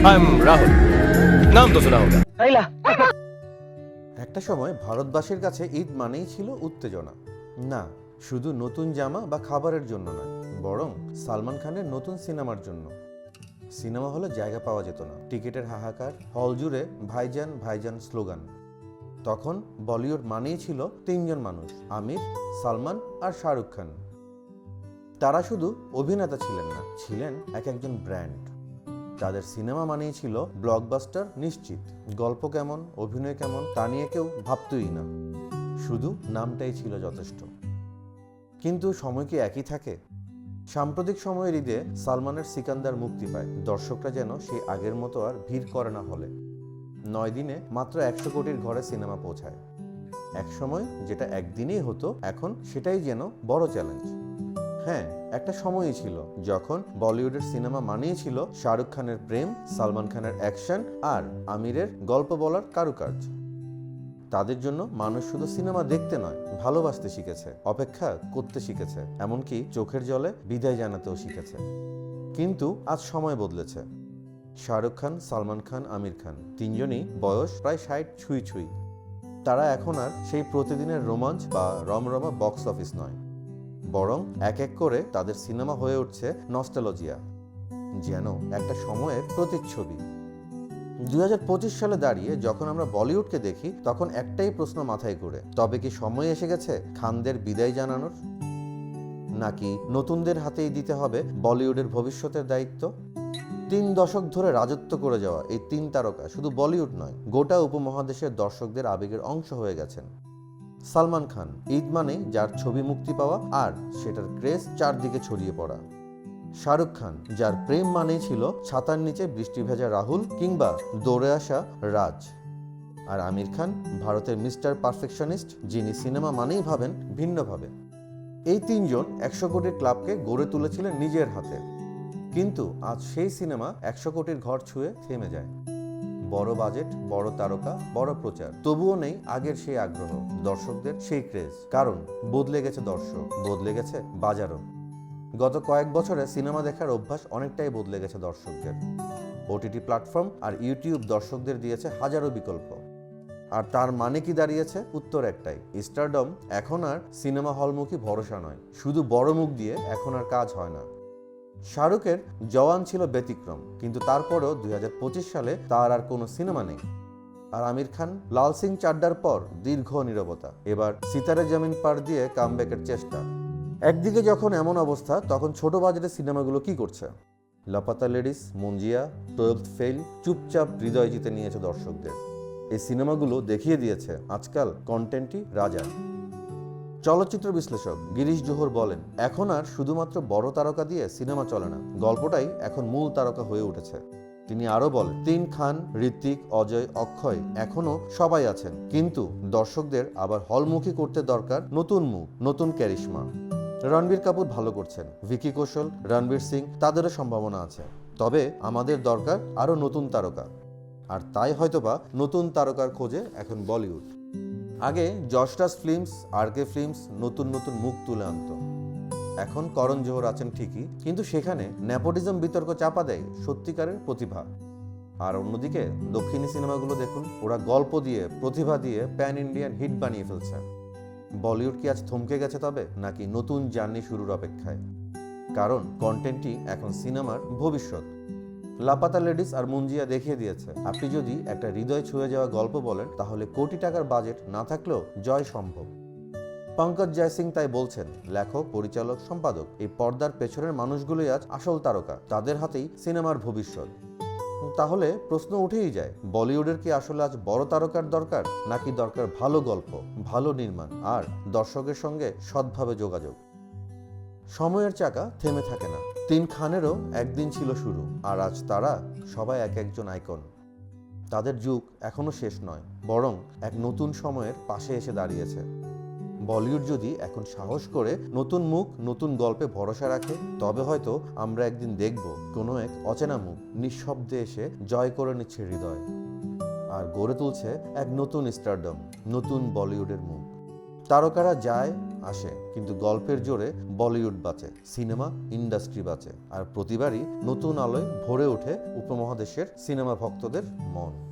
I am Rahul, नाम तो सुना होगा। একটা সময় ভারতবাসীর কাছে ঈদ মানেই ছিল উত্তেজনা। না, শুধু নতুন জামা বা খাবারের জন্য নয়, বরং সালমান খানের নতুন সিনেমার জন্য। সিনেমা হলে জায়গা পাওয়া যেত না, টিকিটের হাহাকার, হল জুড়ে ভাইজান ভাইজান স্লোগান। তখন বলিউড মানেই ছিল তিনজন মানুষ, আমির, সালমান আর শাহরুখ খান। তারা শুধু অভিনেতা ছিলেন না, ছিলেন এক একজন ব্র্যান্ড। তাদের সিনেমা মানেই ছিল ব্লকবাস্টার নিশ্চিত। গল্প কেমন, অভিনয় কেমন তা নিয়ে কেউ ভাবতই না, শুধু নামটাই ছিল যথেষ্ট। কিন্তু সময় কি একই থাকে? সাম্প্রতিক সময়ের ঈদে সালমানের সিকান্দার মুক্তি পায়। দর্শকরা যেন সেই আগের মতো আর ভিড় করে না হলে। 9 দিনে মাত্র 100 কোটির ঘরে সিনেমা পৌঁছায়। এক সময় যেটা একদিনেই হতো, এখন সেটাই যেন বড় চ্যালেঞ্জ। হ্যাঁ, একটা সময়ই ছিল যখন বলিউডের সিনেমা মানেই ছিল শাহরুখ খানের প্রেম, সালমান খানের অ্যাকশন আর আমিরের গল্প বলার কারুকার্য। তাদের জন্য মানুষ শুধু সিনেমা দেখতে নয়, ভালোবাসতে শিখেছে, অপেক্ষা করতে শিখেছে, এমনকি চোখের জলে বিদায় জানাতেও শিখেছে। কিন্তু আজ সময় বদলেছে। শাহরুখ খান, সালমান খান, আমির খান তিনজনই বয়স প্রায় 60 ছুঁই ছুঁই। তারা এখন আর সেই প্রতিদিনের রোমাঞ্চ বা রমরমা বক্স অফিস নয়, বরং এক এক করে তাদের সিনেমা হয়ে উঠছে নস্টালজিয়া, যেন একটা সময়ের প্রতিচ্ছবি। 2025 সালে দাঁড়িয়ে যখন আমরা বলিউডকে দেখি, তখন একটাই প্রশ্ন মাথায় ঘুরে, তবে কি সময় এসে গেছে খানদের বিদায় জানানোর? নাকি নতুনদের হাতেই দিতে হবে বলিউডের ভবিষ্যতের দায়িত্ব? 3 দশক ধরে রাজত্ব করে যাওয়া এই 3 তারকা শুধু বলিউড নয়, গোটা উপমহাদেশের দর্শকদের আবেগের অংশ হয়ে গেছেন। সালমান খান, ঈদ মানেই যার ছবি মুক্তি পাওয়া আর সেটার ক্রেজ চারদিকে ছড়িয়ে পড়া। শাহরুখ খান, যার প্রেম মানেই ছিল ছাতার নিচে বৃষ্টি ভেজা রাহুল কিংবা দৌড়ে আসা রাজ। আর আমির খান, ভারতের মিস্টার পারফেকশনিস্ট, যিনি সিনেমা মানেই ভাবেন ভিন্নভাবে। এই তিনজন 100 কোটির ক্লাবকে গড়ে তুলেছিলেন নিজের হাতে। কিন্তু আজ সেই সিনেমা 100 কোটির ঘর ছুঁয়ে থেমে যায়। বড় বাজেট, বড় তারকা, বড় প্রচার, তবুও নেই আগের সেই আগ্রহ, দর্শকদের সেই ক্রেজ। কারণ বদলে গেছে দর্শক, বদলে গেছে বাজারও। গত কয়েক বছরে সিনেমা দেখার অভ্যাস অনেকটাই বদলে গেছে দর্শকদের। ওটিটি প্ল্যাটফর্ম আর ইউটিউব দর্শকদের দিয়েছে হাজারো বিকল্প। আর তার মানে কি দাঁড়িয়েছে? উত্তর একটাই, স্টারডম এখন আর সিনেমা হলমুখী ভরসা নয়। শুধু বড় মুখ দিয়ে এখন আর কাজ হয় না। শাহরুখের জওয়ান ছিল ব্যতিক্রম, কিন্তু তারপরেও 2025 সালে তার আর কোনো সিনেমা নেই। আর আমির খান, লাল সিং চাড্ডার পর দীর্ঘ নীরবতা। এবার সিতারে জমিন পার দিয়ে কামব্যাকের চেষ্টা। একদিকে যখন এমন অবস্থা, তখন ছোট বাজেটের সিনেমাগুলো কি করছে? Laapataa ladies, Munjia, 12th fail চুপচাপ হৃদয় জিতে নিয়েছে দর্শকদের। এই সিনেমাগুলো দেখিয়ে দিয়েছে আজকাল কন্টেন্টই রাজা। চলচ্চিত্র বিশ্লেষক গিরিশ জোহর বলেন, এখন আর শুধুমাত্র বড় তারকা দিয়ে সিনেমা চলে না, গল্পটাই এখন মূল তারকা হয়ে উঠেছে। তিনি আরো বলেন, 3 খান, ঋত্বিক, অজয়, অক্ষয় এখনো সবাই আছেন, কিন্তু দর্শকদের আবার হলমুখী করতে দরকার নতুন মুখ, নতুন ক্যারিশমা। রণবীর কাপুর ভালো করছেন, ভিকি কৌশল, রণবীর সিং, তাদেরও সম্ভাবনা আছে। তবে আমাদের দরকার আরো নতুন তারকা। আর তাই হয়তোবা নতুন তারকার খোঁজে এখন বলিউড। আগে যশরাজ ফিল্মস, আরকে ফিল্মস নতুন নতুন মুখ তুলে আনত। এখন করণ জোহর আছেন ঠিকই, কিন্তু সেখানে নেপোটিজম বিতর্ক চাপা দেয় সত্যিকারের প্রতিভা। আর অন্যদিকে দক্ষিণী সিনেমাগুলো দেখুন, ওরা গল্প দিয়ে, প্রতিভা দিয়ে প্যান ইন্ডিয়ান হিট বানিয়ে ফেলছে। বলিউড কি আজ থমকে গেছে তবে, নাকি নতুন জার্নি শুরুর অপেক্ষায়? কারণ কন্টেন্টই এখন সিনেমার ভবিষ্যৎ। লাপাতা লেডিস আর মুঞ্জিয়া দেখিয়ে দিয়েছে, আপনি যদি একটা হৃদয় ছুঁয়ে যাওয়া গল্প বলেন, তাহলে কোটি টাকার বাজেট না থাকলেও জয় সম্ভব। পঙ্কজ জয়সিং তাই বলছেন, লেখক, পরিচালক, সম্পাদক, এই পর্দার পেছনের মানুষগুলোই আজ আসল তারকা, তাদের হাতেই সিনেমার ভবিষ্যৎ। তাহলে প্রশ্ন উঠেই যায়, বলিউডের কি আসলে আজ বড় তারকার দরকার, নাকি দরকার ভালো গল্প, ভালো নির্মাণ আর দর্শকের সঙ্গে সৎভাবে যোগাযোগ? সময়ের চাকা থেমে থাকে না। 3 খানেরও একদিন ছিল শুরু, আর আজ তারা সবাই এক একজন আইকন। তাদের যুগ এখনো শেষ নয়, বরং এক নতুন সময়ের পাশে এসে দাঁড়িয়েছে। বলিউড যদি এখন সাহস করে নতুন মুখ, নতুন গল্পে ভরসা রাখে, তবে হয়তো আমরা একদিন দেখব কোনো এক অচেনা মুখ নিঃশব্দে এসে জয় করে নিচ্ছে হৃদয় আর গড়ে তুলছে এক নতুন স্টারডম, নতুন বলিউডের মুখ। তারকারা যায় আসে, কিন্তু গল্পের জোরে বলিউড বাঁচে, সিনেমা ইন্ডাস্ট্রি বাঁচে, আর প্রতিবারই নতুন আলোয় ভরে ওঠে উপমহাদেশের সিনেমা ভক্তদের মন।